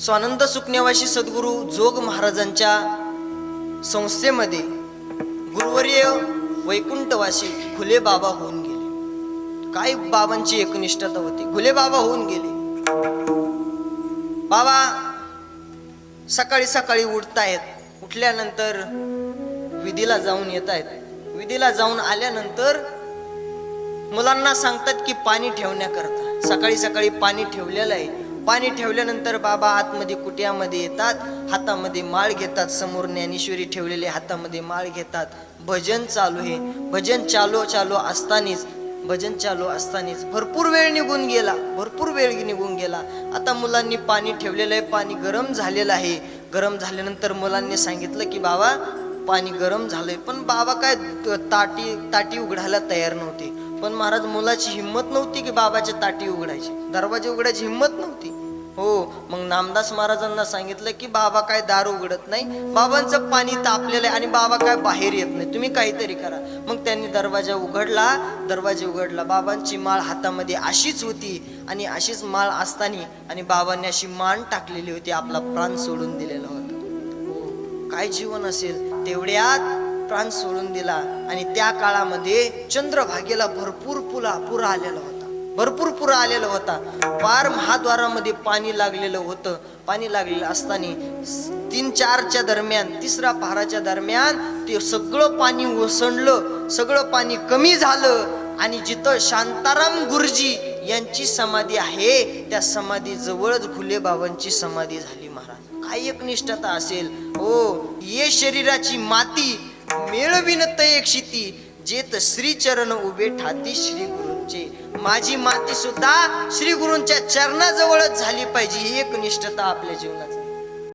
स्वानंद सुखनेवाशी सद्गुरू जोग महाराजांच्या संस्थेमध्ये गुरुवर्य वैकुंठवासी घुले बाबा होऊन गेले। काय बाबांची एकनिष्ठता होती, घुले बाबा होऊन गेले। बाबा सकाळी सकाळी उठतायत, उठल्यानंतर विधीला जाऊन येत आहेत। विधीला जाऊन आल्यानंतर मुलांना सांगतात की पाणी ठेवण्याकरता सकाळी सकाळी पाणी ठेवलेलं आहे। पाणी ठेवल्यानंतर बाबा आतमध्ये कुट्यामध्ये येतात, हातामध्ये माळ घेतात, समोर ज्ञानेश्वरी ठेवलेले हातामध्ये माळ घेतात। भजन चालू आहे, भजन चालू असतानीच भरपूर वेळ निघून गेला। आता मुलांनी पाणी ठेवलेलं आहे, पाणी गरम झालेलं आहे। गरम झाल्यानंतर मुलांनी सांगितलं की बाबा पाणी गरम झालंय, पण बाबा काय ताटी उघडायला तयार नव्हते। पण महाराज मुलाची हिंमत नव्हती की बाबाच्या ताटी उघडायची, दरवाजे उघडायची हिंमत नव्हती। हो, मग नामदास महाराजांना सांगितलं की बाबा काय दार उघडत नाही, बाबांचं पाणी तापलेलं आहे आणि बाबा काय बाहेर येत नाही, तुम्ही काहीतरी करा। मग त्यांनी दरवाजा उघडला, बाबांची माळ हातामध्ये अशीच होती आणि अशीच माळ असताना आणि बाबांनी अशी मान टाकलेली होती, आपला प्राण सोडून दिलेला होता। हो, काय जीवन असेल, तेवढ्यात प्राण सोडून दिला। आणि त्या काळामध्ये चंद्रभागेला भरपूर पूर आलेला होता। पार महाद्वारामध्ये पाणी लागलेलं होतं। पाणी लागलेलं असताना 3-4च्या दरम्यान, 3रा पहाराच्या दरम्यान ते सगळं पाणी ओसंडलं, सगळं पाणी कमी झालं आणि जिथं शांताराम गुरुजी यांची समाधी आहे त्या समाधी जवळच घुले बाबांची समाधी झाली। महाराज काय एकनिष्ठता असेल। हो, ये शरीराची माती मेळविन तय क्षिती, जेत श्री चरण उभे ठाती श्री गुरूंचे। माझी माती सुद्धा श्री गुरूंच्या चरणाजवळच झाली पाहिजे, ही एक निष्ठता आपल्या जीवनात।